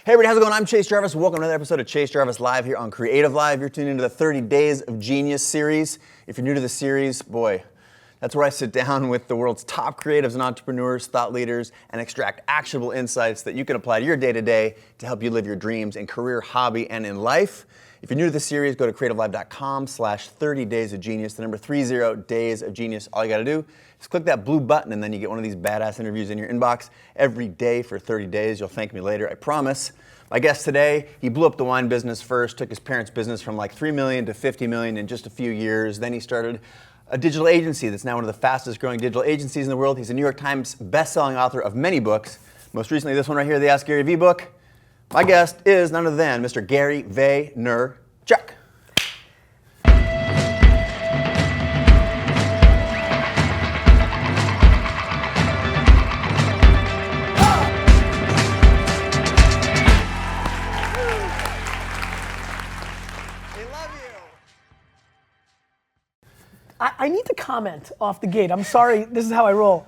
Hey everybody, how's it going? I'm Chase Jarvis. Welcome to another episode of Chase Jarvis Live here on CreativeLive. You're tuned into the 30 Days of Genius series. If you're new to the series, boy, that's where I sit down with the world's top creatives and entrepreneurs, thought leaders, and extract actionable insights that you can apply to your day-to-day to help you live your dreams in career, hobby, and in life. If you're new to the series, go to creativelive.com/30 Days of Genius, the number 30 Days of Genius. All you gotta do is click that blue button and then you get one of these badass interviews in your inbox every day for 30 days. You'll thank me later, I promise. My guest today, he blew up the wine business first, took his parents' business from like 3 million to 50 million in just a few years. Then he started a digital agency that's now one of the fastest growing digital agencies in the world. He's a New York Times best-selling author of many books. Most recently, this one right here, the AskGaryVee book. My guest is none other than Mr. Gary Vaynerchuk. I need to comment off the gate. I'm sorry, this is how I roll.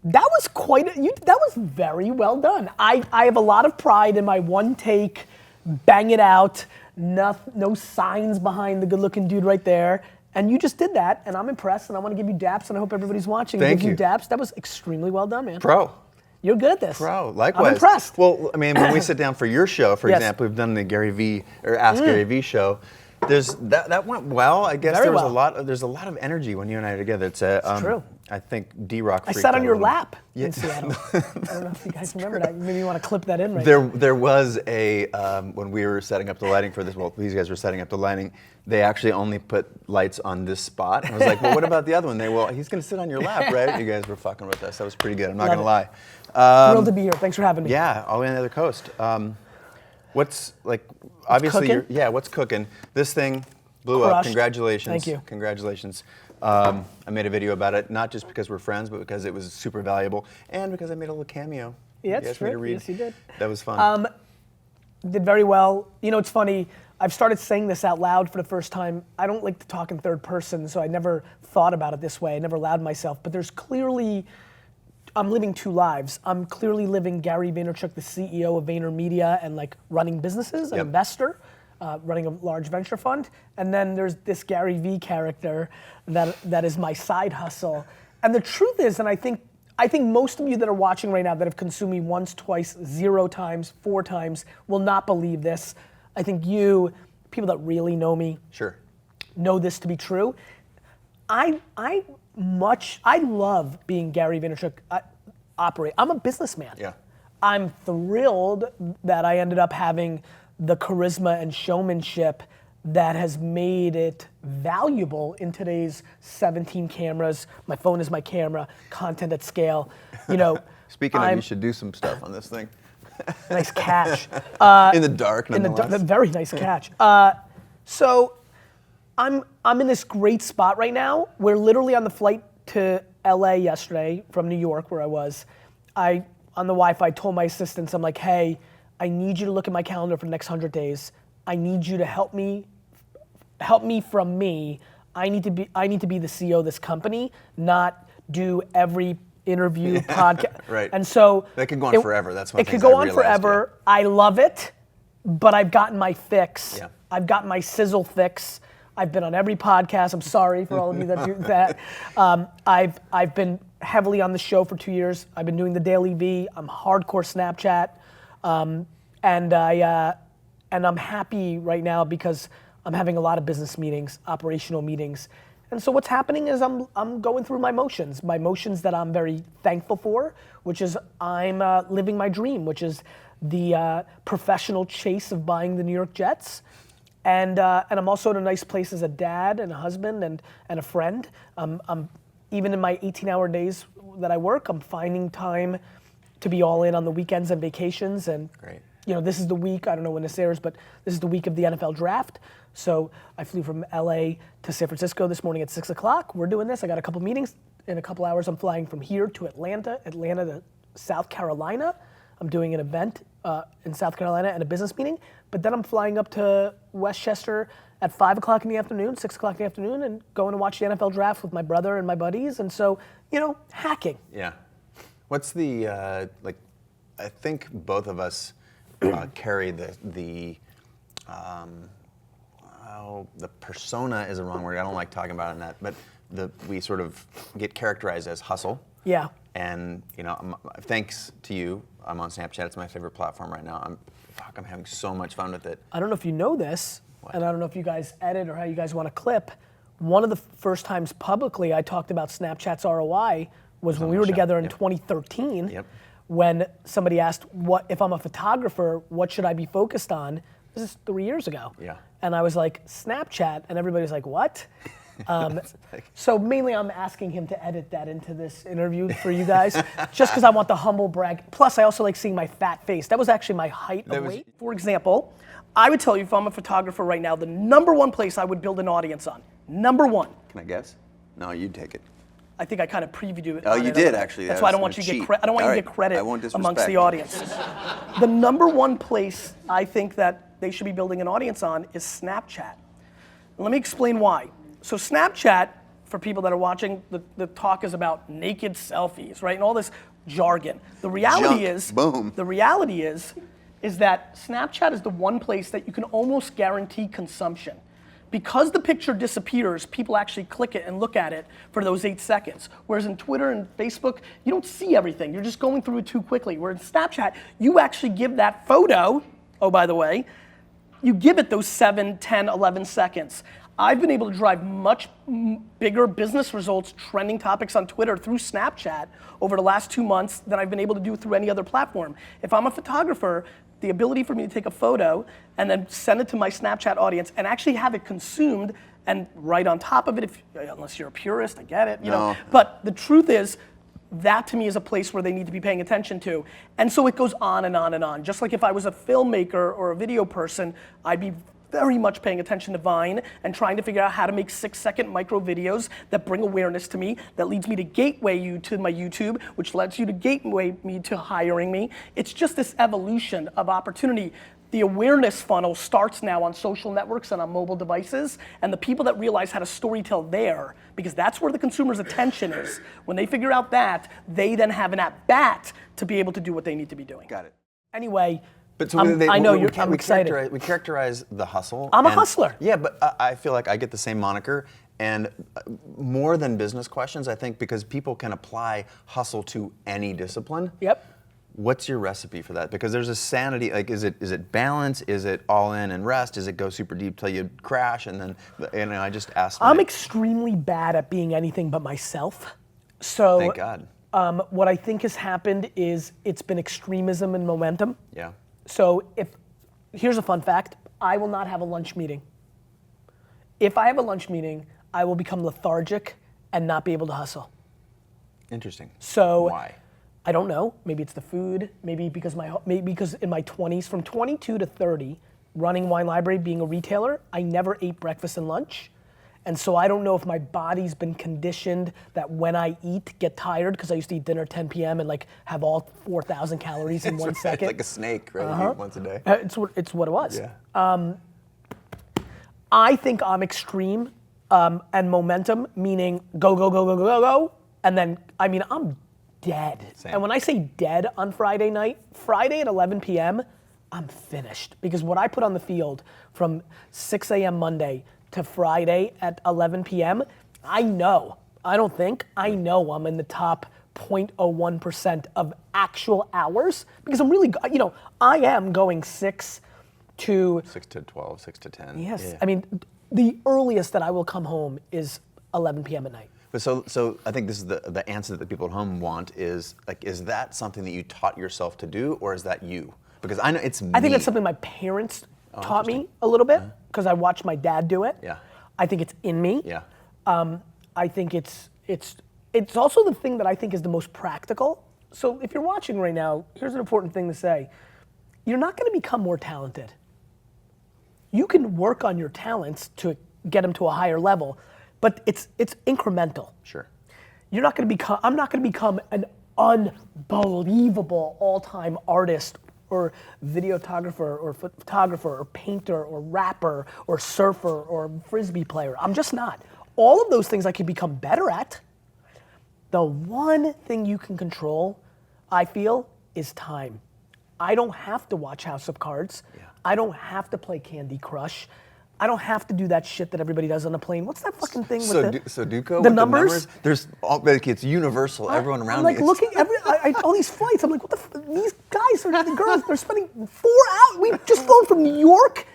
That was that was very well done. I have a lot of pride in my one take, bang it out, no signs behind the good looking dude right there. And you just did that, and I'm impressed, and I want to give you daps, and I hope everybody's watching. Thank you. Daps. That was extremely well done, man. Pro. You're good at this. Pro, likewise. I'm impressed. Well, I mean, when we sit down for your show, for example, we've done the Gary V or Ask Gary V show. That went well. I guess there's a lot of energy when you and I are together. It's true. I think D-Rock. I sat on your lap in Seattle. I don't know if you guys remember that. Maybe you want to clip that in right now. There was a when we were setting up the lighting for this. Well, these guys were setting up the lighting. They actually only put lights on this spot. I was like, well, what about the other one? He's going to sit on your lap, right? You guys were fucking with us. That was pretty good. I'm not going to lie. Thrilled to be here. Thanks for having me. Yeah, all the way on the other coast. What's like? Obviously, what's cooking? This thing blew up. Congratulations. Thank you. Congratulations. I made a video about it, not just because we're friends, but because it was super valuable, and because I made a little cameo. Yeah, that's true. Yes, you did. That was fun. Did very well. You know, it's funny. I've started saying this out loud for the first time. I don't like to talk in third person, so I never thought about it this way. I never allowed myself. But there's clearly, I'm living two lives. I'm clearly living Gary Vaynerchuk, the CEO of VaynerMedia, and like running businesses, an investor, running a large venture fund. And then there's this Gary V character that is my side hustle. And the truth is, and I think most of you that are watching right now that have consumed me once, twice, 0 times, 4 times, will not believe this. I think people that really know me, know this to be true. I love being Gary Vaynerchuk operate. I'm a businessman. Yeah. I'm thrilled that I ended up having the charisma and showmanship that has made it valuable in today's 17 cameras. My phone is my camera, content at scale. You know. Speaking of, you should do some stuff on this thing. Nice catch. In the dark, nonetheless. Very nice catch. So I'm in this great spot right now. We're literally on the flight to LA yesterday from New York, where I was. On the Wi-Fi, told my assistants, I'm like, hey, I need you to look at my calendar for the next 100 days. I need you to help me from me. I need to be the CEO of this company, not do every interview, podcast. Right. And so that could go on forever. That's one it could go on forever. Yeah. I love it, but I've gotten my fix. Yeah. I've gotten my sizzle fix. I've been on every podcast. I'm sorry for all of you that do that. I've been heavily on the show for 2 years. I've been doing the Daily V. I'm hardcore Snapchat, and I'm happy right now because I'm having a lot of business meetings, operational meetings. And so what's happening is I'm going through my motions that I'm very thankful for, which is I'm living my dream, which is the professional chase of buying the New York Jets. And I'm also in a nice place as a dad and a husband and a friend. I'm even in my 18-hour days that I work, I'm finding time to be all in on the weekends and vacations. And you know, this is the week, I don't know when this airs, but this is the week of the NFL draft. So I flew from LA to San Francisco this morning at 6 o'clock. We're doing this. I got a couple meetings. In a couple hours, I'm flying from here to Atlanta to South Carolina. I'm doing an event in South Carolina and a business meeting. But then I'm flying up to Westchester at 5 o'clock in the afternoon, 6 o'clock in the afternoon, and going to watch the NFL draft with my brother and my buddies. And so, you know, hacking. Yeah. What's the, I think both of us carry the persona is a wrong word. I don't like talking about it in that, but we sort of get characterized as hustle. Yeah. And thanks to you, I'm on Snapchat. It's my favorite platform right now. I'm having so much fun with it. I don't know if you know this, What? and I don't know if you guys edit or how you guys want to clip. One of the first times publicly I talked about Snapchat's ROI was when we were together in 2013. Yep. When somebody asked, "What if I'm a photographer? What should I be focused on?" This is 3 years ago. Yeah. And I was like, Snapchat, and everybody's like, what? So mainly I'm asking him to edit that into this interview for you guys, just because I want the humble brag. Plus I also like seeing my fat face. That was actually my height of weight. For example, I would tell you if I'm a photographer right now, the number one place I would build an audience on, number one. Can I guess? No, you'd take it. I think I kind of previewed it. Oh, you did actually. That's why I don't want you to get credit. I don't want you to get credit amongst the audience. The number one place I think that they should be building an audience on is Snapchat. Let me explain why. So Snapchat, for people that are watching, the talk is about naked selfies, right? And all this jargon. The reality is, boom. The reality is that Snapchat is the one place that you can almost guarantee consumption. Because the picture disappears, people actually click it and look at it for those 8 seconds. Whereas in Twitter and Facebook, you don't see everything. You're just going through it too quickly. Whereas in Snapchat, you actually give that photo, oh, by the way, you give it those 7, 10, 11 seconds. I've been able to drive much bigger business results, trending topics on Twitter through Snapchat over the last 2 months than I've been able to do through any other platform. If I'm a photographer, the ability for me to take a photo and then send it to my Snapchat audience and actually have it consumed and right on top of it, unless you're a purist, I get it, you know. But the truth is, that to me is a place where they need to be paying attention to. And so it goes on and on and on. Just like if I was a filmmaker or a video person, I'd be very much paying attention to Vine and trying to figure out how to make 6-second micro videos that bring awareness to me, that leads me to gateway you to my YouTube, which lets you to gateway me to hiring me. It's just this evolution of opportunity. The awareness funnel starts now on social networks and on mobile devices, and the people that realize how to storytell there, because that's where the consumer's attention is. When they figure out that, they then have an at-bat to be able to do what they need to be doing. Got it. Anyway, But so I know I'm excited. We characterize the hustle. I'm a hustler. Yeah, but I feel like I get the same moniker. And more than business questions, I think, because people can apply hustle to any discipline. Yep. What's your recipe for that? Because there's a sanity, like is it balance? Is it all in and rest? Is it go super deep till you crash? And then, I just asked. I'm extremely bad at being anything but myself. So thank God. What I think has happened is it's been extremism and momentum. Yeah. So here's a fun fact, I will not have a lunch meeting. If I have a lunch meeting, I will become lethargic and not be able to hustle. Interesting. So why? I don't know. Maybe it's the food. Maybe because in my 20s, from 22 to 30, running Wine Library, being a retailer, I never ate breakfast and lunch. And so I don't know if my body's been conditioned that when I eat, get tired, because I used to eat dinner at 10 p.m. and like have all 4,000 calories in 1 second. It's like a snake, right? You eat once a day. It's what it was. Yeah. I think I'm extreme and momentum, meaning go, and then, I'm dead. Same. And when I say dead on Friday night, Friday at 11 p.m., I'm finished. Because what I put on the field from 6 a.m. Monday to Friday at 11 p.m., I know I'm in the top 0.01% of actual hours, because I'm really, I am going 6 to 12, 6 to 10. Yes, Yeah. The earliest that I will come home is 11 p.m. at night. But so I think this is the answer that the people at home want is that something that you taught yourself to do, or is that you? Because I know it's me. I think it's something my parents taught me a little bit, because I watched my dad do it. Yeah. I think it's in me. Yeah. I think it's also the thing that I think is the most practical. So if you're watching right now, here's an important thing to say. You're not going to become more talented. You can work on your talents to get them to a higher level, but it's incremental. Sure. I'm not going to become an unbelievable all-time artist or videographer or photographer or painter or rapper or surfer or frisbee player. I'm just not. All of those things I can become better at. The one thing you can control, I feel, is time. I don't have to watch House of Cards. Yeah. I don't have to play Candy Crush. I don't have to do that shit that everybody does on a plane. What's that fucking thing with Sudoku? the numbers? There's like it's universal. Everyone around I'm like me. looking all these flights. I'm like, what these guys are the girls. They're spending 4 hours. We've just flown from New York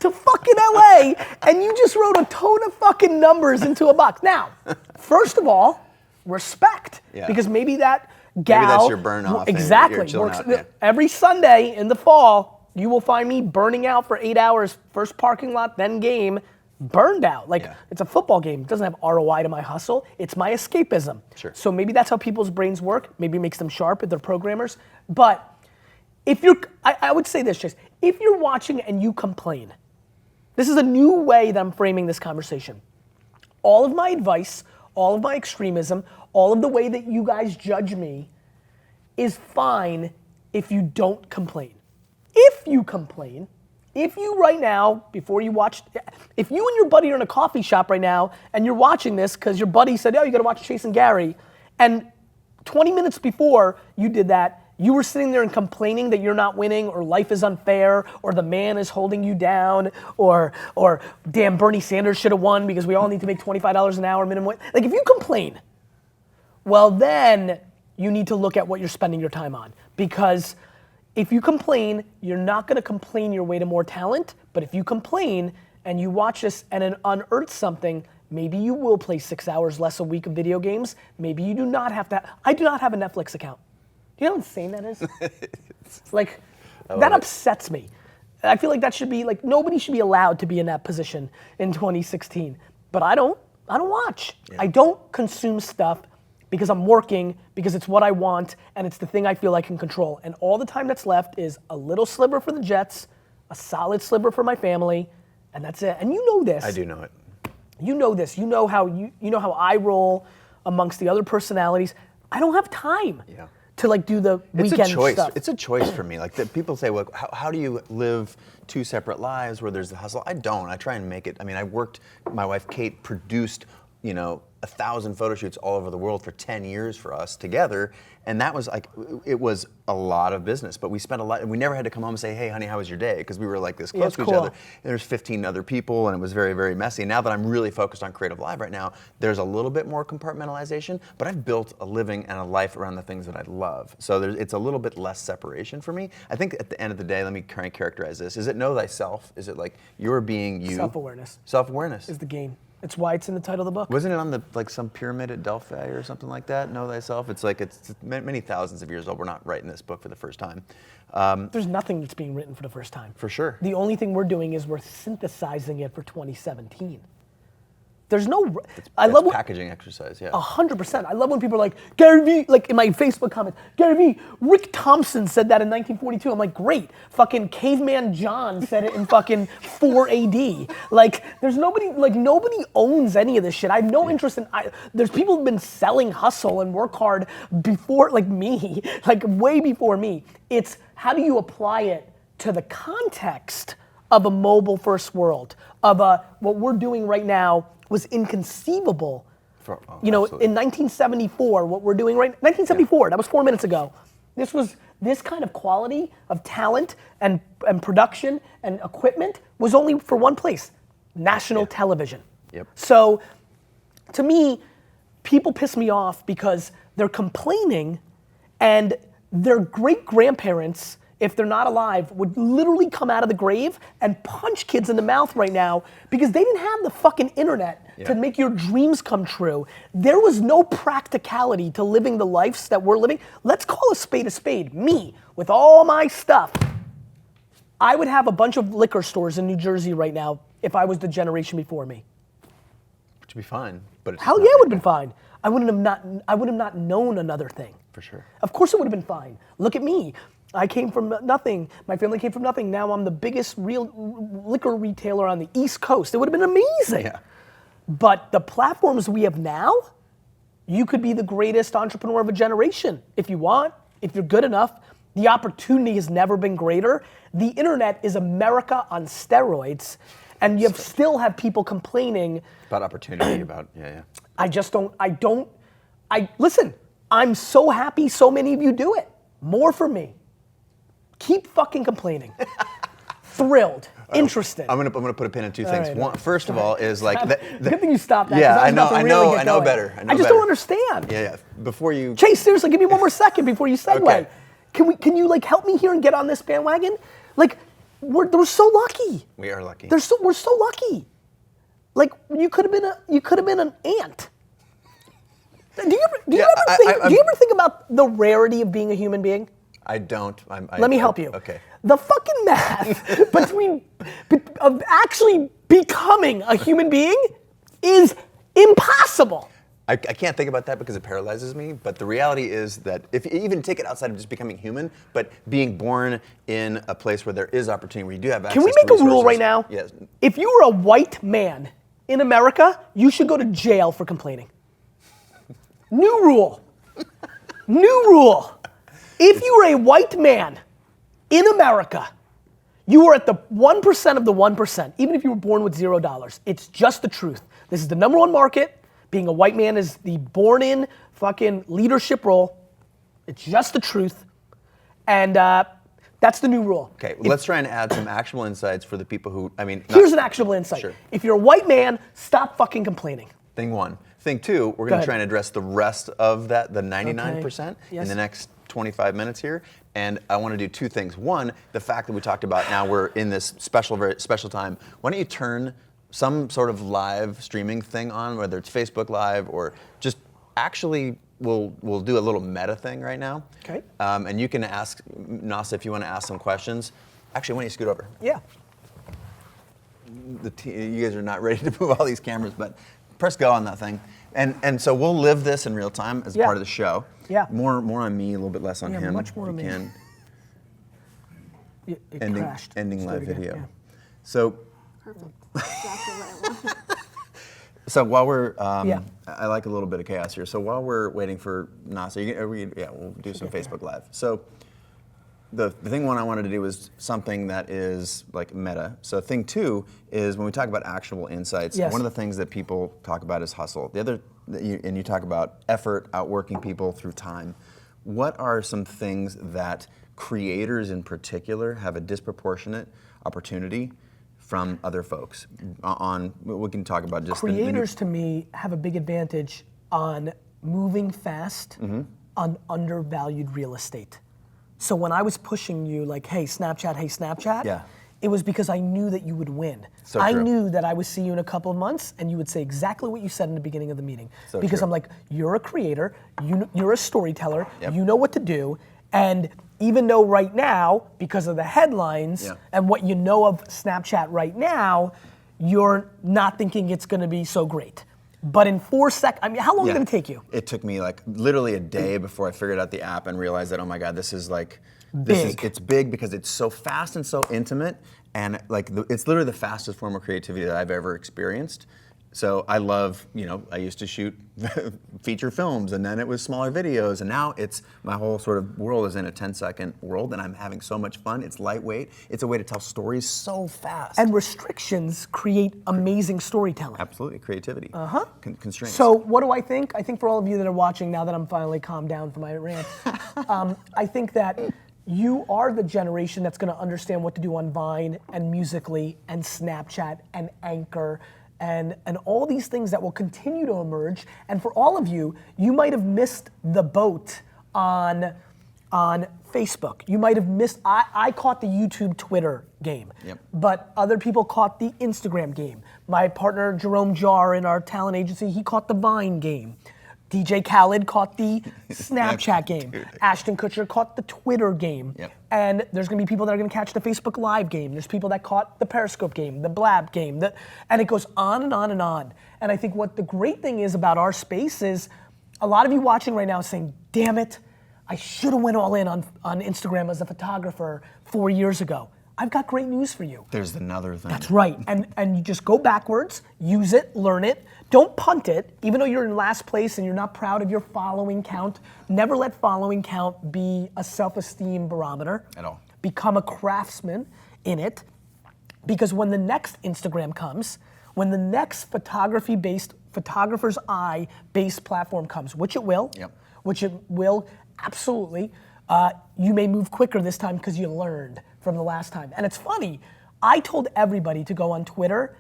to fucking LA, and you just wrote a ton of fucking numbers into a box. Now, first of all, respect, because maybe that gal. Maybe that's your burn off. Exactly. Works every Sunday in the fall. You will find me burning out for 8 hours, first parking lot, then game, burned out. Like, it's a football game. It doesn't have ROI to my hustle. It's my escapism. Sure. So maybe that's how people's brains work. Maybe it makes them sharp if they're programmers. But if you're, I would say this, Chase, if you're watching and you complain, this is a new way that I'm framing this conversation. All of my advice, all of my extremism, all of the way that you guys judge me is fine if you don't complain. If you complain, if you right now, before you watch, if you and your buddy are in a coffee shop right now and you're watching this because your buddy said, oh, you gotta watch Chase and Gary, and 20 minutes before you did that, you were sitting there and complaining that you're not winning or life is unfair or the man is holding you down or damn Bernie Sanders should have won because we all need to make $25 an hour minimum wage. Like if you complain, well then you need to look at what you're spending your time on, because if you complain, you're not gonna complain your way to more talent, but if you complain and you watch this and it unearths something, maybe you will play 6 hours less a week of video games. Maybe you do not have to. I do not have a Netflix account. Do you know how insane that is? Like, that upsets me. I feel like that should be, like, nobody should be allowed to be in that position in 2016. But I don't watch. Yeah. I don't consume stuff because I'm working, because it's what I want, and it's the thing I feel I can control. And all the time that's left is a little sliver for the Jets, a solid sliver for my family, and that's it. And you know this. I do know it. You know this. You know how how I roll amongst the other personalities. I don't have time to like do the weekend stuff. It's a choice for me. Like people say, well, how do you live two separate lives where there's the hustle? I don't. I try and make it. I mean, my wife Kate produced, 1,000 photo shoots all over the world for 10 years for us together. And that was it was a lot of business, but we spent a lot, and we never had to come home and say, hey honey, how was your day? Because we were like this close to each other. And there's 15 other people and it was very, very messy. Now that I'm really focused on CreativeLive right now, there's a little bit more compartmentalization, but I've built a living and a life around the things that I love. So it's a little bit less separation for me. I think at the end of the day, let me kind of characterize this. Is it know thyself? Is it like you're being you? Self-awareness. Self-awareness. Is the game. It's why it's in the title of the book. Wasn't it on some pyramid at Delphi or something like that? Know thyself. It's like it's many thousands of years old. We're not writing this book for the first time. There's nothing that's being written for the first time. For sure. The only thing we're doing is we're synthesizing it for 2017. There's no. I love packaging exercise. Yeah. 100%. I love when people are like, GaryVee, like in my Facebook comments, GaryVee, Rick Thompson said that in 1942. I'm like, great. Fucking Caveman John said it in fucking 4 AD. Like, there's nobody owns any of this shit. I have no interest in. There's people who've been selling hustle and work hard before, like me, like way before me. It's how do you apply it to the context of a mobile first world, of what we're doing right now was inconceivable. In 1974, what we're doing 1974, that was 4 minutes ago. This was, this kind of quality of talent and production and equipment was only for one place, national television. Yep. So, to me, people piss me off because they're complaining and their great-grandparents, if they're not alive, would literally come out of the grave and punch kids in the mouth right now because they didn't have the fucking internet to make your dreams come true. There was no practicality to living the lives that we're living. Let's call a spade. Me, with all my stuff, I would have a bunch of liquor stores in New Jersey right now if I was the generation before me. Which would be fine, but it's hell yeah, it would have been fine. I would have not known another thing. For sure. Of course it would have been fine. Look at me. I came from nothing. My family came from nothing. Now I'm the biggest real liquor retailer on the East Coast. It would have been amazing. Yeah. But the platforms we have now, you could be the greatest entrepreneur of a generation if you want, if you're good enough. The opportunity has never been greater. The internet is America on steroids, and you still have people complaining about opportunity. Listen, I'm so happy so many of you do it. More for me. keep fucking complaining. Thrilled, interested. I'm gonna put a pin in two things. right, One, first of all, is like good thing you stopped that. Yeah, 'cause I know, was about to I really know, get I know going. better. I just don't understand. Yeah. Before you, Chase, seriously, give me one more second before you segue. Okay. Can you like help me here and get on this bandwagon? Like, we're so lucky. we are lucky. We're so lucky. Like, you could have been an ant. Do you ever think about the rarity of being a human being? I don't. Let me help you. Okay. The fucking math of actually becoming a human being is impossible. I can't think about that because it paralyzes me, but the reality is that if you even take it outside of just becoming human, but being born in a place where there is opportunity, where you do have access to Can we make a rule resources. right now? Yes. If you were a white man in America, you should go to jail for complaining. New rule. New rule. If you were a white man in America, you are at the 1% of the 1%, even if you were born with $0. It's just the truth. This is the #1 market. Being a white man is the born-in fucking leadership role. It's just the truth. And that's the new rule. Okay, well, let's try and add some actionable insights for the people who, Here's an actionable insight. Sure. If you're a white man, stop fucking complaining. Thing one. Thing two, we're going to try and address the rest of that, the 99%, Yes. in the next 25 minutes here. And I want to do two things. One, the fact that we talked about now we're in this very special time. Why don't you turn some sort of live streaming thing on, whether it's Facebook Live or just actually we'll do a little meta thing right now. Okay. And you can ask Nasa if you want to ask some questions. Actually, why don't you scoot over? Yeah. You guys are not ready to move all these cameras, but press go on that thing. And so we'll live this in real time as a part of the show. Yeah. More on me, a little bit less on him. Much more on me. It crashed. Ending live Again, video. yeah. So. Perfect. Exactly what I want. So while we're, I like a little bit of chaos here. So while we're waiting for Nasa, we'll do some Facebook Live. So the thing one I wanted to do was something that is like meta. So thing two is when we talk about actionable insights, one of the things that people talk about is hustle. The other, and you talk about effort, outworking people through time. What are some things that creators in particular have a disproportionate opportunity from other folks? We can talk about just creators to me have a big advantage on moving fast on undervalued real estate. So when I was pushing you like, hey Snapchat, it was because I knew that you would win. So I true. knew that I would see you in a couple of months and you would say exactly what you said in the beginning of the meeting. So because true. I'm like, you're a creator, you're a storyteller, you know what to do, and even though right now, because of the headlines and what you know of Snapchat right now, you're not thinking it's gonna be so great. But in 4 seconds, I mean, how long did it take you? It took me like literally a day before I figured out the app and realized that, oh my God, this is like, Big. It's big because it's so fast and so intimate, and like it's literally the fastest form of creativity that I've ever experienced. So I love, I used to shoot feature films, and then it was smaller videos, and now it's my whole sort of world is in a 10-second world, and I'm having so much fun. It's lightweight. It's a way to tell stories so fast. And restrictions create amazing storytelling. Absolutely, creativity. Constraints. So what do I think? I think for all of you that are watching, now that I'm finally calmed down from my rant, I think that you are the generation that's gonna understand what to do on Vine and Musical.ly and Snapchat and Anchor and all these things that will continue to emerge. And for all of you, you might have missed the boat on Facebook. You might have missed, I caught the YouTube Twitter game, but other people caught the Instagram game. My partner Jerome Jar in our talent agency, he caught the Vine game. DJ Khaled caught the Snapchat game. Ashton Kutcher caught the Twitter game. And there's gonna be people that are gonna catch the Facebook Live game. There's people that caught the Periscope game, the Blab game, and it goes on and on and on. And I think what the great thing is about our space is a lot of you watching right now is saying, damn it, I should have went all in on Instagram as a photographer 4 years ago. I've got great news for you. There's another thing. That's right, and you just go backwards, use it, learn it. Don't punt it, even though you're in last place and you're not proud of your following count. Never let following count be a self-esteem barometer. At all. Become a craftsman in it, because when the next Instagram comes, when the next photographer's eye-based platform comes, which it will, absolutely, you may move quicker this time because you learned from the last time. And it's funny, I told everybody to go on Twitter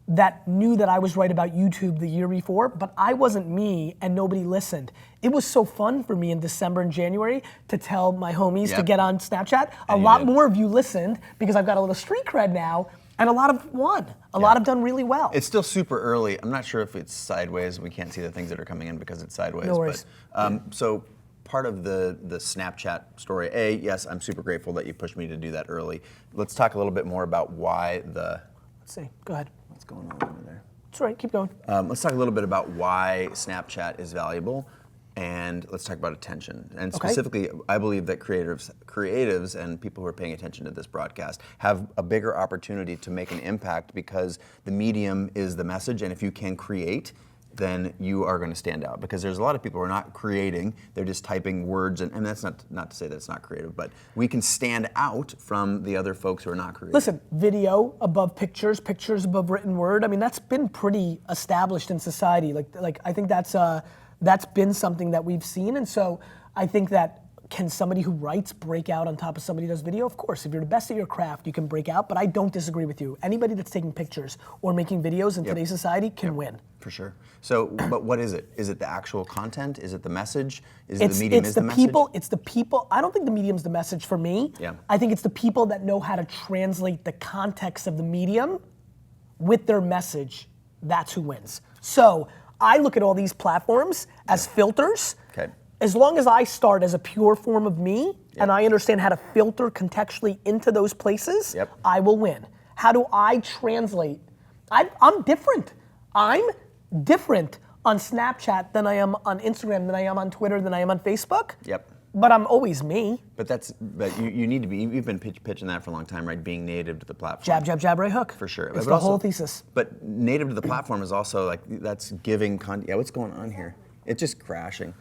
that knew that I was right about YouTube the year before, but I wasn't me and nobody listened. It was so fun for me in December and January to tell my homies to get on Snapchat. A lot more of you listened because I've got a little street cred now, and a lot have won. A lot have done really well. It's still super early. I'm not sure if it's sideways. We can't see the things that are coming in because it's sideways. No worries. But, so part of the Snapchat story, yes, I'm super grateful that you pushed me to do that early. Let's talk a little bit more about why the... Let's see, go ahead. What's going on over there? That's right, keep going. Let's talk a little bit about why Snapchat is valuable, and let's talk about attention. And specifically, I believe that creatives and people who are paying attention to this broadcast have a bigger opportunity to make an impact because the medium is the message, and if you can create, then you are going to stand out. Because there's a lot of people who are not creating, they're just typing words, and that's not to say that it's not creative, but we can stand out from the other folks who are not creative. Listen, video above pictures, pictures above written word, I mean, that's been pretty established in society. Like I think that's been something that we've seen, and so I think that can somebody who writes break out on top of somebody who does video? Of course, if you're the best at your craft, you can break out, but I don't disagree with you. Anybody that's taking pictures or making videos in today's society can win. For sure. So, but what is it? Is it the actual content? Is it the message? Is it the medium is the message? It's the people. I don't think the medium's the message for me. Yeah. I think it's the people that know how to translate the context of the medium with their message. That's who wins. So I look at all these platforms as filters. Okay. As long as I start as a pure form of me and I understand how to filter contextually into those places, I will win. How do I translate? I'm different. I'm different on Snapchat than I am on Instagram, than I am on Twitter, than I am on Facebook. Yep. But I'm always me. But you need to be, you've been pitching that for a long time, right? Being native to the platform. Jab, jab, jab, right hook. For sure. It's the whole thesis. But native to the platform is also like, that's giving content. Yeah, what's going on here? It's just crashing.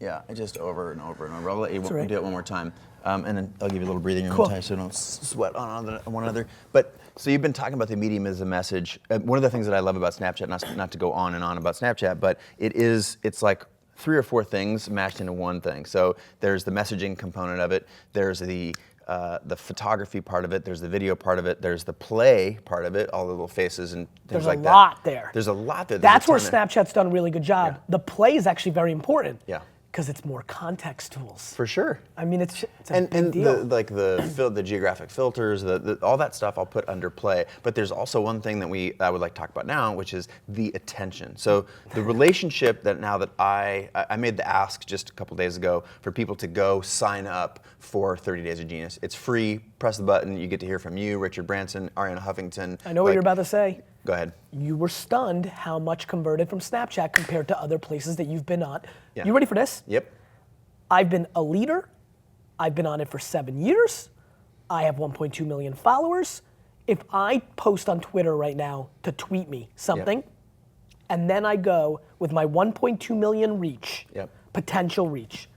Yeah, just over and over and over. I'll let you do it one more time. And then I'll give you a little breathing room time so don't sweat on one another. But so you've been talking about the medium as a message. One of the things that I love about Snapchat, not to go on and on about Snapchat, but it's like 3 or 4 things mashed into one thing. So there's the messaging component of it. There's the photography part of it. There's the video part of it. There's the play part of it. All the little faces and things like that. There's a lot there. There's a lot there. That's where Snapchat's done a really good job. Yeah. The play is actually very important. Yeah. Because it's more context tools. For sure. I mean, it's a big deal. The geographic filters, all that stuff I'll put under play. But there's also one thing that I would like to talk about now, which is the attention. So the relationship that now that I made the ask just a couple days ago for people to go sign up for 30 Days of Genius. It's free. Press the button. You get to hear from you, Richard Branson, Ariana Huffington. I know what you're about to say. Go ahead. You were stunned how much converted from Snapchat compared to other places that you've been on. Yeah. You ready for this? Yep. I've been a leader. I've been on it for 7 years. I have 1.2 million followers. If I post on Twitter right now to tweet me something, and then I go with my 1.2 million reach, potential reach,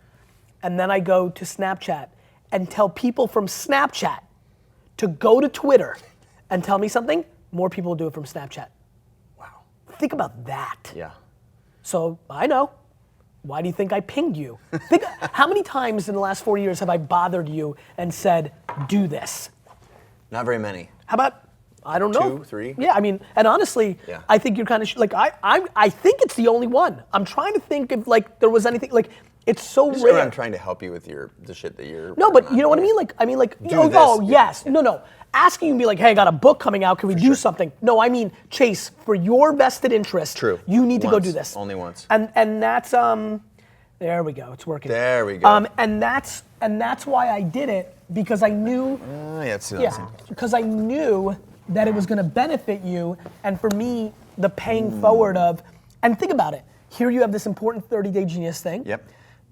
and then I go to Snapchat and tell people from Snapchat to go to Twitter and tell me something, more people will do it from Snapchat. Wow. Think about that. Yeah. So I know. Why do you think I pinged you? Think how many times in the last 4 years have I bothered you and said, do this? Not very many. How about, I don't know. 2, 3? Yeah, I mean, and honestly, I think you're kind of, I think it's the only one. I'm trying to think if there was anything, it's so rare. I'm trying to help you with the shit that you're No, but you know what I mean? Yes. No. Asking you to be like, hey, I got a book coming out, can we do something? No, I mean, Chase, for your vested interest, you need to go do this. Only once. And that's, there we go, it's working. There we go. And that's why I did it, because I knew, because I knew that it was gonna benefit you, and for me, the paying forward of, and think about it, here you have this important 30-day genius thing. Yep.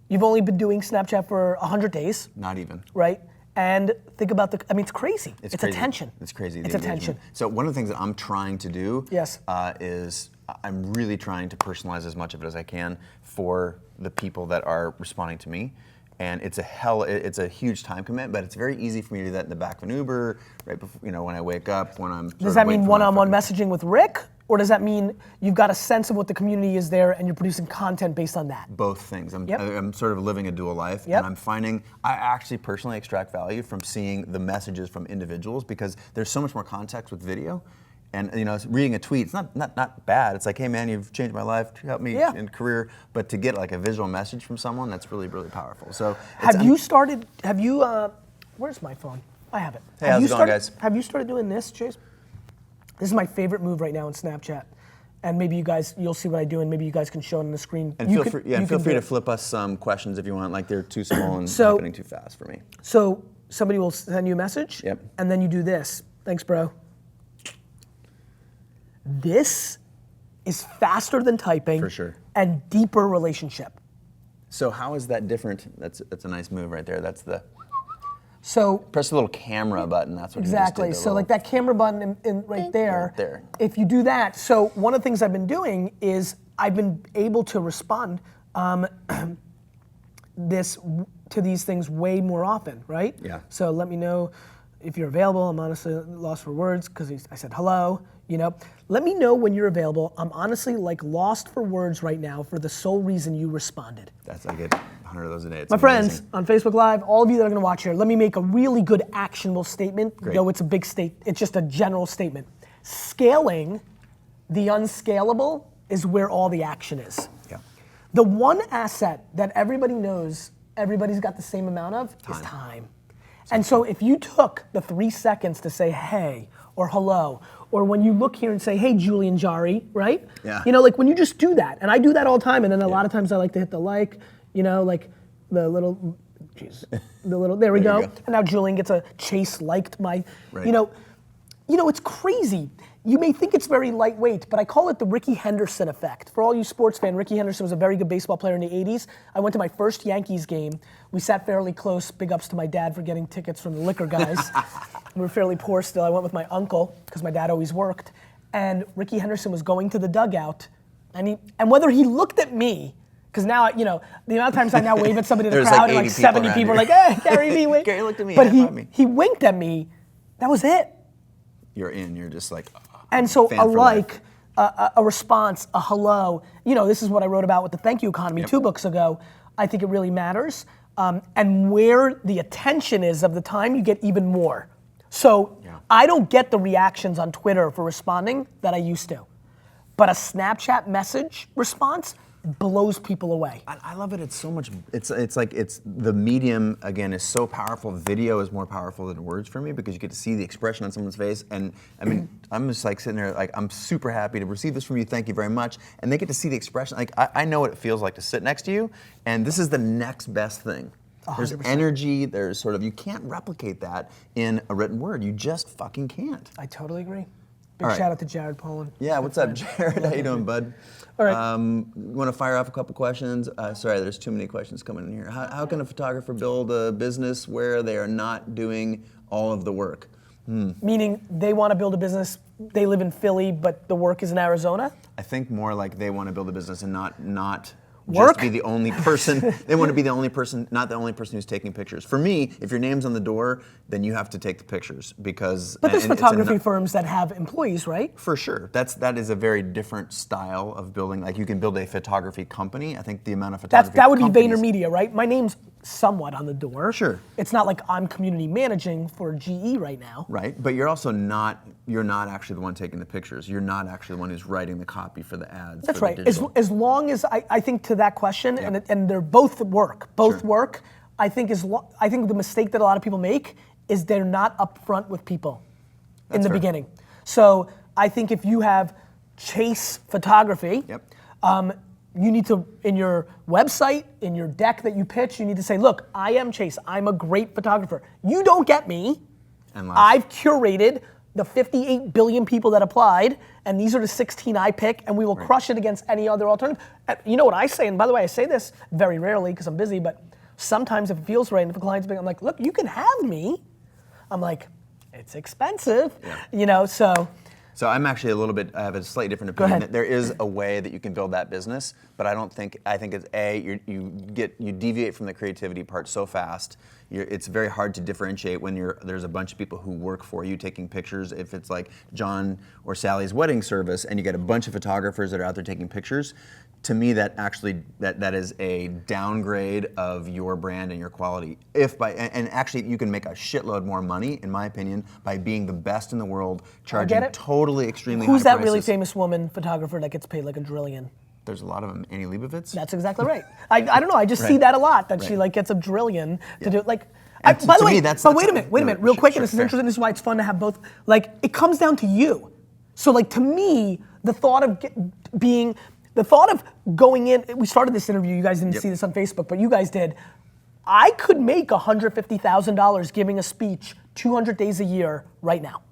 You've only been doing Snapchat for 100 days. Not even. Right? And think about it's crazy. It's crazy. Attention. It's crazy. It's attention. So one of the things that I'm trying to do is I'm really trying to personalize as much of it as I can for the people that are responding to me. And it's a huge time commitment, but it's very easy for me to do that in the back of an Uber, right before, when I wake up, when I'm. Does that mean one-on-one messaging with Rick? Or does that mean you've got a sense of what the community is there and you're producing content based on that? Both things. Yep. I'm sort of living a dual life, Yep. and I'm finding I actually personally extract value from seeing the messages from individuals because there's so much more context with video. And reading a tweet, it's not bad. It's like, hey man, you've changed my life, helped me in career. But to get like a visual message from someone, that's really, really powerful. So where's my phone? I have it. Hey, how's it going, guys? Have you started doing this, Chase? This is my favorite move right now in Snapchat. And maybe you'll see what I do, and maybe you guys can show it on the screen. And feel free to flip us some questions if you want, like they're too small and happening too fast for me. So somebody will send you a message, Yep. and then you do this. Thanks, bro. This is faster than typing. For sure. And deeper relationship. So how is that different? That's a nice move right there. That's the So press the little camera button. That's what exactly. You just did, So like that camera button right there. Right there. If you do that, so one of the things I've been doing is I've been able to respond to these things way more often, right? Yeah. So let me know if you're available. I'm honestly lost for words because I said hello. Let me know when you're available. I'm honestly like lost for words right now for the sole reason you responded. That's I get 100 of those a day. It's My amazing. friends on Facebook Live, all of you that are gonna watch here, let me make a really good actionable statement, Great. though it's a big it's just a general statement. Scaling the unscalable is where all the action is. Yeah. The one asset that everybody knows everybody's got the same amount of is time. And so if you took the 3 seconds to say hey or hello, or when you look here and say, hey, Julian Jari, right? Yeah. Like when you just do that, and I do that all the time, and then a lot of times I like to hit the like, like the little, there we go. And now Julian gets a Chase liked my, Right. It's crazy. You may think it's very lightweight, but I call it the Ricky Henderson effect. For all you sports fans, Ricky Henderson was a very good baseball player in the 80s. I went to my first Yankees game. We sat fairly close. Big ups to my dad for getting tickets from the liquor guys. We were fairly poor still. I went with my uncle, because my dad always worked. And Ricky Henderson was going to the dugout, and whether he looked at me, because now, the amount of times I now wave at somebody in the There's crowd, like and 80 like 70 people people are around like, hey, GaryVee, wink. Gary looked at me, But high-fived me. he winked at me. That was it. You're in. You're just like. And so fan a for like, life. a response, a hello, this is what I wrote about with the Thank You Economy 2 books ago. I think it really matters. And where the attention is of the time, you get even more. So I don't get the reactions on Twitter for responding that I used to. But a Snapchat message response blows people away. I love it. It's so much. It's like the medium again is so powerful. Video is more powerful than words for me because you get to see the expression on someone's face. And I mean, I'm just like sitting there like I'm super happy to receive this from you. Thank you very much. And they get to see the expression. Like I know what it feels like to sit next to you. And this is the next best thing. 100%. There's energy. There's sort of you can't replicate that in a written word. You just fucking can't. I totally agree. Big All right. shout out to Jared Poland. Yeah, what's up, Jared? How you doing, bud? All right. Want to fire off a couple questions? Sorry, there's too many questions coming in here. How can a photographer build a business where they are not doing all of the work? Meaning they want to build a business, they live in Philly, but the work is in Arizona? I think more like they want to build a business and not Work? just be the only person. They want to be the only person, not the only person who's taking pictures. For me, if your name's on the door, then you have to take the pictures because. But there's and it's photography firms that have employees, right? For sure, that is a very different style of building. Like you can build a photography company. I think the amount of photography. That would be companies- VaynerMedia, right? My name's somewhat on the door. Sure. It's not like I'm community managing for GE right now. Right, but you're also not. You're not actually the one taking the pictures. You're not actually the one who's writing the copy for the ads. That's for right. The digital. As long as I think to that question, and they're both work. Both Sure. work. I think the mistake that a lot of people make is they're not upfront with people in That's the fair. beginning. So I think if you have Chase Photography, you need to, in your website, in your deck that you pitch, you need to say, look, I am Chase. I'm a great photographer. You don't get me. Unless- I've curated the 58 billion people that applied, and these are the 16 I pick, and we will crush it against any other alternative. You know what I say, and by the way, I say this very rarely because I'm busy, but sometimes if it feels right, and if a client's big, I'm like, look, you can have me. I'm like, it's expensive, so So I'm actually I have a slightly different opinion. That there is a way that you can build that business, but I think it's you deviate from the creativity part so fast. It's very hard to differentiate when there's a bunch of people who work for you taking pictures. If it's like John or Sally's wedding service and you get a bunch of photographers that are out there taking pictures, to me that is a downgrade of your brand and your quality. And actually you can make a shitload more money, in my opinion, by being the best in the world, charging totally extremely high prices. Who's that really prices. famous woman photographer that gets paid like $1 trillion? There's a lot of them. Annie Leibovitz? That's exactly right. I don't know. I just see that a lot. That she like gets $1 trillion to do it. Like, And by the to way, me, that's wait a minute, real quick. And this is fair. interesting. This is why it's fun to have both. Like, it comes down to you. So, like, to me, the thought of going in. We started this interview. You guys didn't see this on Facebook, but you guys did. I could make $150,000 giving a speech 200 days a year right now.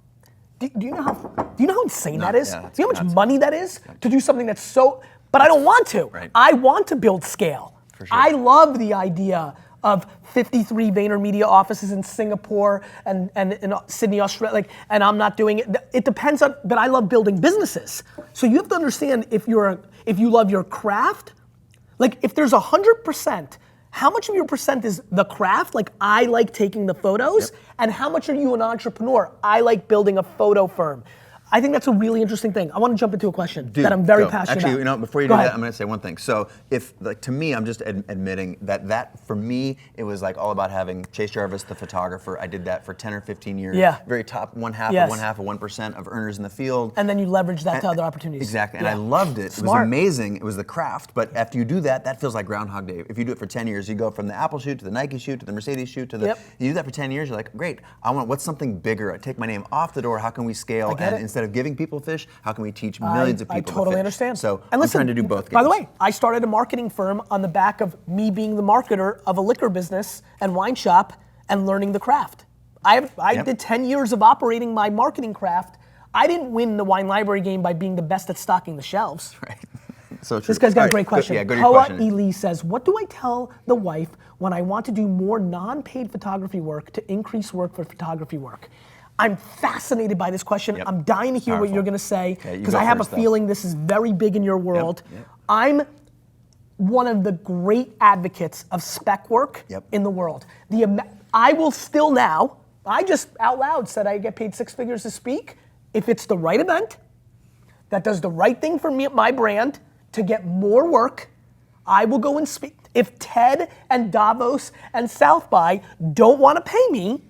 Do you know how insane that is? Yeah, do you know how much money that is to do something that's so? But I don't want to. Right. I want to build scale. For sure. I love the idea of 53 VaynerMedia offices in Singapore and in Sydney, Australia, and I'm not doing it. It depends on, but I love building businesses. So you have to understand if you love your craft, like if there's 100%, how much of your percent is the craft? Like I like taking the photos, and how much are you an entrepreneur? I like building a photo firm. I think that's a really interesting thing. I want to jump into a question that I'm very passionate about. Actually, before you do that, I'm going to say one thing. So, to me, I'm just admitting that for me, it was like all about having ChaseJarvis, the photographer. I did that for 10 or 15 years. Yeah. Very top, one half of 1% of earners in the field. And then you leverage that to other opportunities. Exactly, and I loved it. Smart. It was amazing. It was the craft. But after you do that, that feels like Groundhog Day. If you do it for 10 years, you go from the Apple shoot to the Nike shoot to the Mercedes shoot to the. You do that for 10 years, you're like, great. What's something bigger? I take my name off the door. How can we scale? And instead of giving people fish, how can we teach millions of people to fish? I totally understand. So and I'm trying to do both games. By the way, I started a marketing firm on the back of me being the marketer of a liquor business and wine shop and learning the craft. I did 10 years of operating my marketing craft. I didn't win the wine library game by being the best at stocking the shelves. Right. So true. This guy's got a great question. Go to your question. Ely says, what do I tell the wife when I want to do more non-paid photography work to increase work for photography work? I'm fascinated by this question. I'm dying to hear what you're going to say because I have a feeling this is very big in your world. I'm one of the great advocates of spec work in the world. I will still now, I just out loud said I get paid 6 figures to speak if it's the right event that does the right thing for me, my brand, to get more work. I will go and speak. If Ted and Davos and South by don't want to pay me,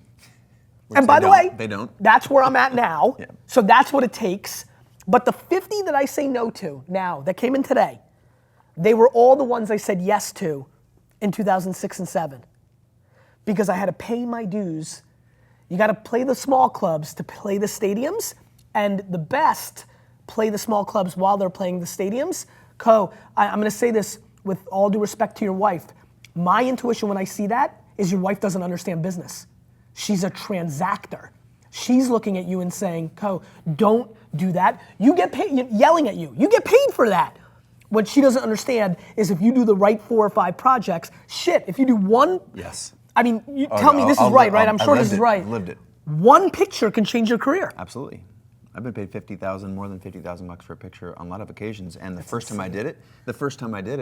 and by the way, they don't. That's where I'm at now. So that's what it takes. But the 50 that I say no to now, that came in today, they were all the ones I said yes to in 2006 and 7. Because I had to pay my dues. You got to play the small clubs to play the stadiums, and the best play the small clubs while they're playing the stadiums. I'm going to say this with all due respect to your wife. My intuition when I see that is your wife doesn't understand business. She's a transactor. She's looking at you and saying, don't do that. You get paid, yelling at you. You get paid for that. What she doesn't understand is if you do the right 4 or 5 projects, if you do one. Yes. I mean, tell me this is right? I'm sure this is right. I've lived it. One picture can change your career. Absolutely. I've been paid more than $50,000 for a picture on a lot of occasions. And the first time I did it,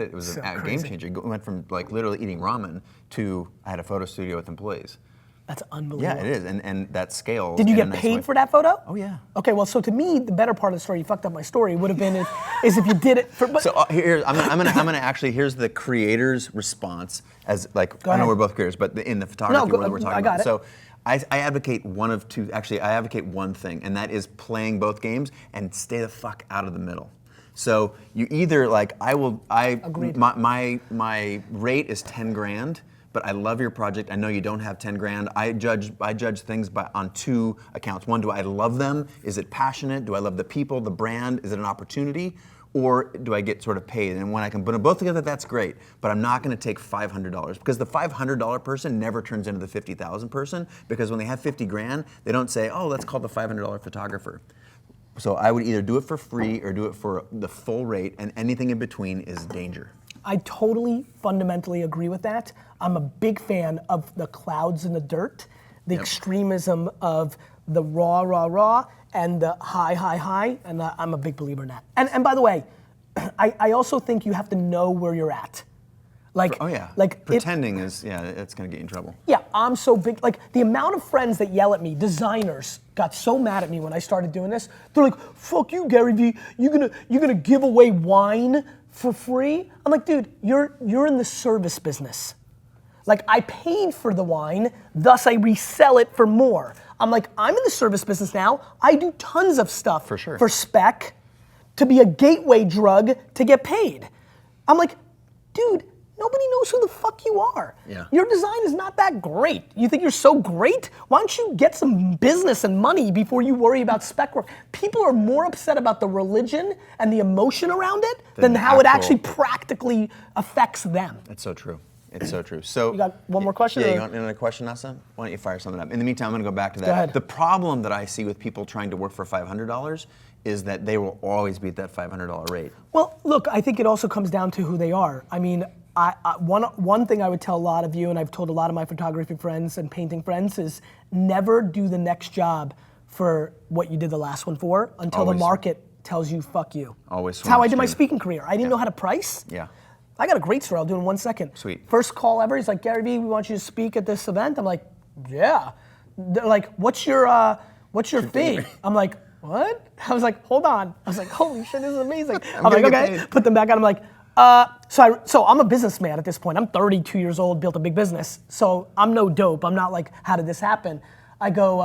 it was a game changer. It went from like literally eating ramen to I had a photo studio with employees. That's unbelievable. Yeah, it is, and that scale. Did you get paid for that photo? Oh yeah. Okay, well, so to me, the better part of the story, you fucked up my story, would have been is if you did it for. So I'm gonna actually here's the creator's response as like I know we're both creators, but in the photography world we're talking about. So I advocate one of two. Actually, I advocate one thing, and that is playing both games and stay the fuck out of the middle. So you either like Agreed. My rate is 10 grand. But I love your project. I know you don't have 10 grand. I judge things on 2 accounts. One, do I love them? Is it passionate? Do I love the people, the brand? Is it an opportunity? Or do I get sort of paid? And when I can put them both together, that's great. But I'm not going to take $500 because the $500 person never turns into the 50,000 person because when they have 50 grand, they don't say, oh, let's call the $500 photographer. So I would either do it for free or do it for the full rate, and anything in between is danger. I totally fundamentally agree with that. I'm a big fan of the clouds in the dirt, the extremism of the raw, and the high, and I'm a big believer in that. And by the way, I also think you have to know where you're at. Like, oh yeah, like pretending it's gonna get you in trouble. Yeah, I'm so big, like the amount of friends that yell at me, designers, got so mad at me when I started doing this. They're like, fuck you, Gary Vee, you're gonna give away wine for free? I'm like, dude, you're in the service business. Like, I paid for the wine, thus I resell it for more. I'm like, I'm in the service business now. I do tons of stuff for sure. For spec, to be a gateway drug to get paid. I'm like, dude, nobody knows who the fuck you are. Yeah. Your design is not that great. You think you're so great? Why don't you get some business and money before you worry about spec work? People are more upset about the religion and the emotion around it than how it actually practically affects them. It's so true. It's so true. So you got one more question? Yeah, you got another question, Nasa? Why don't you fire something up? In the meantime, I'm gonna go back to that. Go ahead. The problem that I see with people trying to work for $500 is that they will always beat that $500 rate. Well, look, I think it also comes down to who they are. I mean, one thing I would tell a lot of you, and I've told a lot of my photography friends and painting friends, is never do the next job for what you did the last one for until the market tells you fuck you. Always. That's how I did my speaking career. I didn't know how to price. Yeah. I got a great story, I'll do it in 1 second. Sweet. First call ever, he's like, Gary Vee, we want you to speak at this event. I'm like, yeah. They're like, what's your fee? I'm like, what? I was like, hold on. I was like, holy shit, this is amazing. I'm like, okay, put them back on. I'm like, so I'm a businessman at this point. I'm 32 years old, built a big business. So I'm no dope. I'm not like, how did this happen? I go,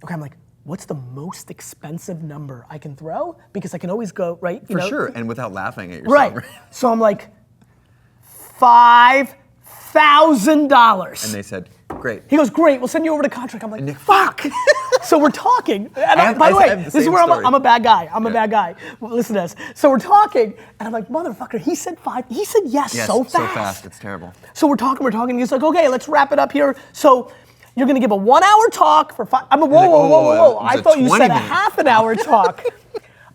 okay, I'm like, what's the most expensive number I can throw? Because I can always go, right? For sure, and without laughing at yourself. Right, so I'm like, $5,000. And they said, great. He goes, great, we'll send you over the contract. I'm like, fuck. So we're talking. And by the way, this is where I'm a bad guy. I'm a bad guy. Well, listen to this. So we're talking, and I'm like, motherfucker, he said yes so fast. So fast, it's terrible. So we're talking, and he's like, okay, let's wrap it up here. So you're gonna give a 1 hour talk for I'm a, whoa. I thought you said a half an hour talk.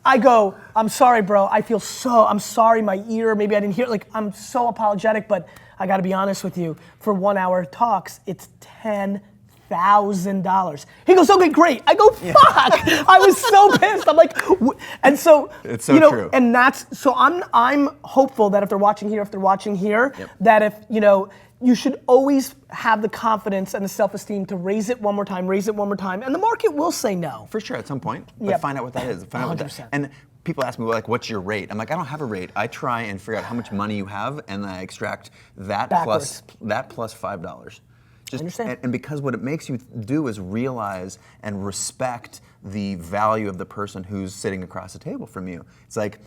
I go, I'm sorry, bro. I'm sorry, my ear, maybe I didn't hear, like, I'm so apologetic, but I gotta be honest with you. For 1 hour talks, it's $10,000. He goes, okay, great. I go, fuck. I was so pissed. I'm like, and so, it's so true. And so I'm hopeful that if they're watching here, that if, you should always have the confidence and the self-esteem to raise it one more time, and the market will say no. For sure, at some point, but find out what that is. Find out what that is. And people ask me, like, what's your rate? I'm like, I don't have a rate. I try and figure out how much money you have, and then I extract that plus $5. And because what it makes you do is realize and respect the value of the person who's sitting across the table from you. It's like,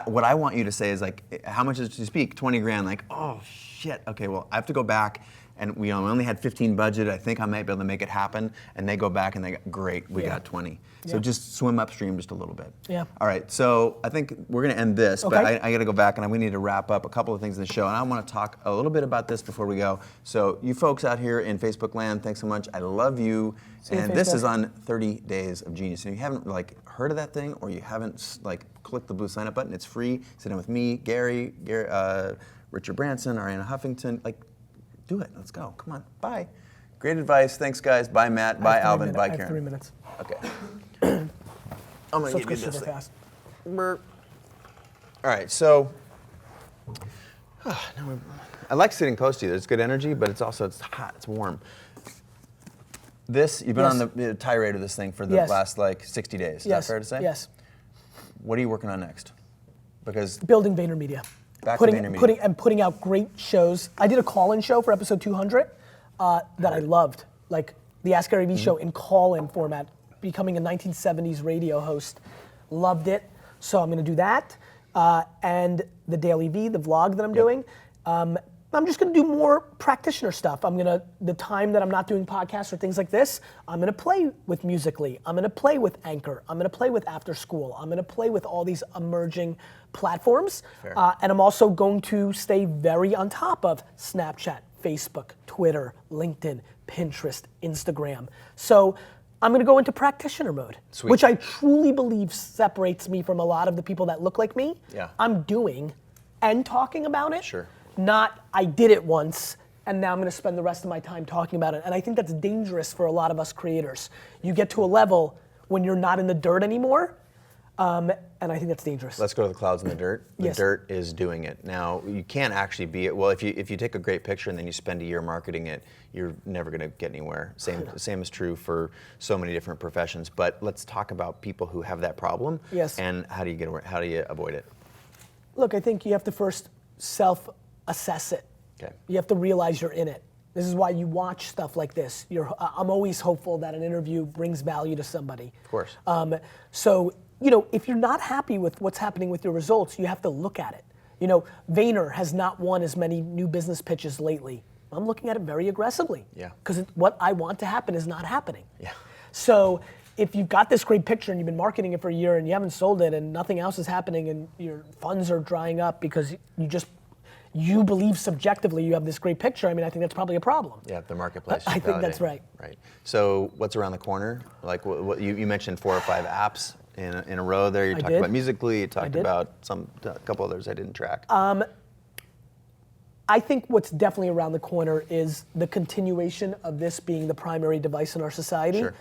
what I want you to say is like, how much is to speak? 20 grand, like, oh shit, okay, well, I have to go back, and we only had 15 budget, I think I might be able to make it happen, and they go back and they go, great, we got 20. So just swim upstream just a little bit. Yeah. All right, so I think we're gonna end this, but I gotta go back and we need to wrap up a couple of things in the show, and I wanna talk a little bit about this before we go. So you folks out here in Facebook land, thanks so much, I love you. And this is on 30 Days of Genius. And if you haven't heard of that thing, or you haven't clicked the blue sign up button, it's free. Sit down with me, Gary, Richard Branson, Ariana Huffington, do it, let's go, come on, bye. Great advice, thanks guys, bye Matt, bye Alvin, bye Karen. I have 3 minutes. Okay. I'm gonna give you this thing. Fast. All right, so, I like sitting close to you. There's good energy, but it's hot, it's warm. You've been on the tirade of this thing for the last 60 days. Is that fair to say? Yes. What are you working on next? Because building VaynerMedia. Putting out great shows. I did a call-in show for episode 200 that I loved. Like the AskGaryVee show in call-in format, becoming a 1970s radio host. Loved it. So I'm gonna do that. And the Daily V, the vlog that I'm doing. I'm just gonna do more practitioner stuff. The time that I'm not doing podcasts or things like this, I'm gonna play with Musical.ly. I'm gonna play with Anchor. I'm gonna play with After School. I'm gonna play with all these emerging platforms. And I'm also going to stay very on top of Snapchat, Facebook, Twitter, LinkedIn, Pinterest, Instagram. So I'm gonna go into practitioner mode, which I truly believe separates me from a lot of the people that look like me. Yeah. I'm doing and talking about it. Sure. Not, I did it once, and now I'm going to spend the rest of my time talking about it. And I think that's dangerous for a lot of us creators. You get to a level when you're not in the dirt anymore, and I think that's dangerous. Let's go to the clouds and the dirt. The Yes. dirt is doing it. Now, you can't actually be it. Well, if you take a great picture and then you spend a year marketing it, you're never going to get anywhere. Same is true for so many different professions. But let's talk about people who have that problem. Yes. And how do you avoid it? Look, I think you have to first self-assess it. Okay. You have to realize you're in it. This is why you watch stuff like this. I'm always hopeful that an interview brings value to somebody. Of course. So, if you're not happy with what's happening with your results, you have to look at it. Vayner has not won as many new business pitches lately. I'm looking at it very aggressively. Yeah. Because what I want to happen is not happening. Yeah. So if you've got this great picture and you've been marketing it for a year and you haven't sold it and nothing else is happening and your funds are drying up because you believe subjectively you have this great picture, I think that's probably a problem. Yeah, the marketplace. I think that's right. Right. So what's around the corner? Like what you mentioned 4 or 5 apps in a row there. You talked did. about Musical.ly. You talked did. about a couple others I didn't track. I think what's definitely around the corner is the continuation of this being the primary device in our society. Sure.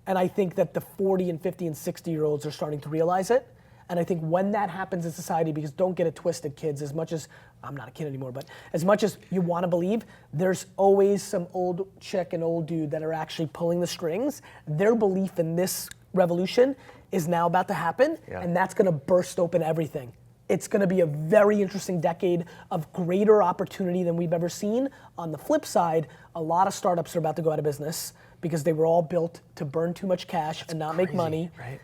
And I think that the 40 and 50 and 60-year-olds are starting to realize it. And I think when that happens in society, because don't get it twisted, kids, as much as, I'm not a kid anymore, but as much as you want to believe, there's always some old chick and old dude that are actually pulling the strings. Their belief in this revolution is now about to happen, and that's going to burst open everything. It's going to be a very interesting decade of greater opportunity than we've ever seen. On the flip side, a lot of startups are about to go out of business because they were all built to burn too much cash and not make money. Right.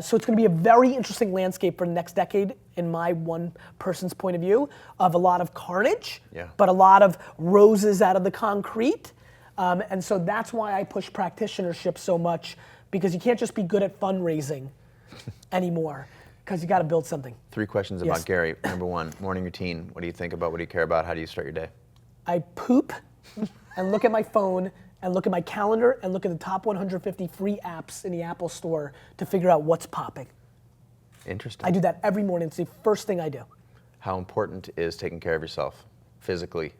So it's going to be a very interesting landscape for the next decade, in my one person's point of view, of a lot of carnage, but a lot of roses out of the concrete. And so that's why I push practitionership so much, because you can't just be good at fundraising anymore, because you got to build something. 3 questions about Gary. Number 1, morning routine. What do you think about? What do you care about? How do you start your day? I poop and look at my phone and look at my calendar and look at the top 150 free apps in the Apple Store to figure out what's popping. Interesting. I do that every morning. It's the first thing I do. How important is taking care of yourself physically?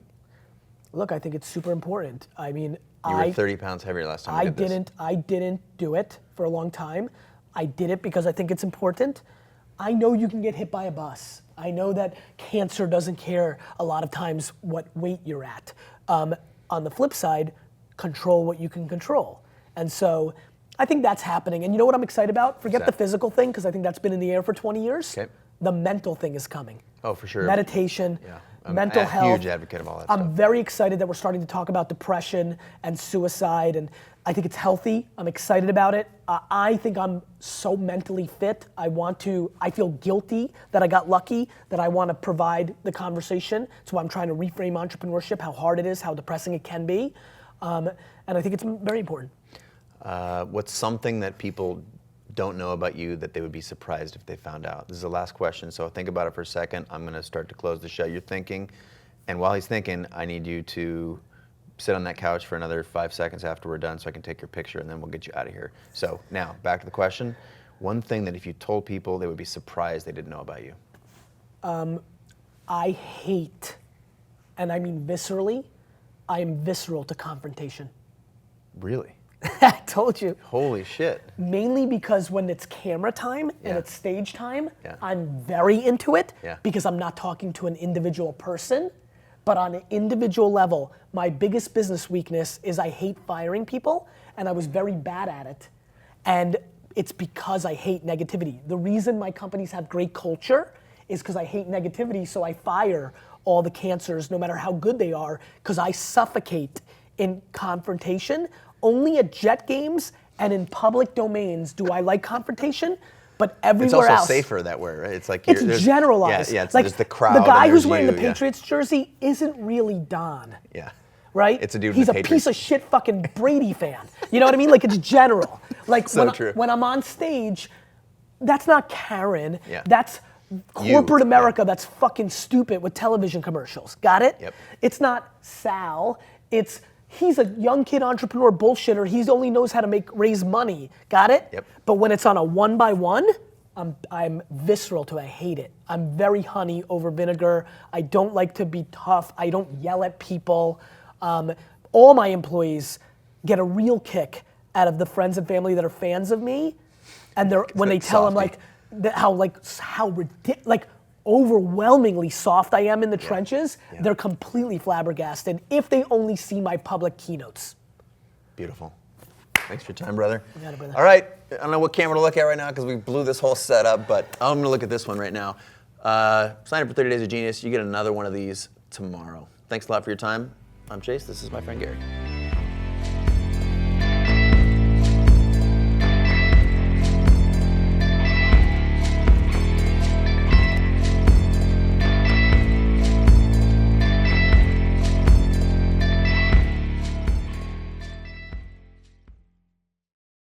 Look, I think it's super important. You were 30 pounds heavier last time you did this. I didn't do it for a long time. I did it because I think it's important. I know you can get hit by a bus. I know that cancer doesn't care a lot of times what weight you're at. On the flip side, control what you can control. And so I think that's happening. And you know what I'm excited about? Forget the physical thing, because I think that's been in the air for 20 years. Okay. The mental thing is coming. Oh, for sure. Meditation, mental health. I'm a huge advocate of all that stuff. I'm very excited that we're starting to talk about depression and suicide, and I think it's healthy. I'm excited about it. I think I'm so mentally fit. I feel guilty that I got lucky, that I want to provide the conversation. That's why I'm trying to reframe entrepreneurship, how hard it is, how depressing it can be. And I think it's very important. What's something that people don't know about you that they would be surprised if they found out? This is the last question, so think about it for a second. I'm going to start to close the show. You're thinking, and while he's thinking, I need you to sit on that couch for another 5 seconds after we're done so I can take your picture, and then we'll get you out of here. So now, back to the question. One thing that if you told people, they would be surprised they didn't know about you. I hate, and I mean viscerally, I am visceral to confrontation. Really? I told you. Holy shit. Mainly because when it's camera time and it's stage time, I'm very into it because I'm not talking to an individual person. But on an individual level, my biggest business weakness is I hate firing people, and I was very bad at it. And it's because I hate negativity. The reason my companies have great culture is because I hate negativity, so I fire all the cancers, no matter how good they are, because I suffocate in confrontation. Only at jet games and in public domains do I like confrontation, but everywhere else. It's also safer that way, right? It's like it's generalized. Yeah, it's like there's the crowd. The guy and who's there's wearing you, the Patriots jersey isn't really Don. Yeah. Right? It's a dude. He's a piece of shit fucking Brady fan. You know what I mean? Like, it's general. Like so true. When I'm on stage, that's not Karen. Yeah. That's corporate America that's fucking stupid with television commercials. Got it? Yep. It's not Sal. He's a young kid entrepreneur bullshitter. He only knows how to raise money. Got it? Yep. But when it's on a 1-by-1, I'm visceral to it. I hate it. I'm very honey over vinegar. I don't like to be tough. I don't yell at people. All my employees get a real kick out of the friends and family that are fans of me, and when they tell them how overwhelmingly soft I am in the trenches, they're completely flabbergasted if they only see my public keynotes. Beautiful. Thanks for your time, brother. You got it, brother. All right, I don't know what camera to look at right now because we blew this whole setup, but I'm gonna look at this one right now. Sign up for 30 Days of Genius. You get another one of these tomorrow. Thanks a lot for your time. I'm Chase. This is my friend Gary.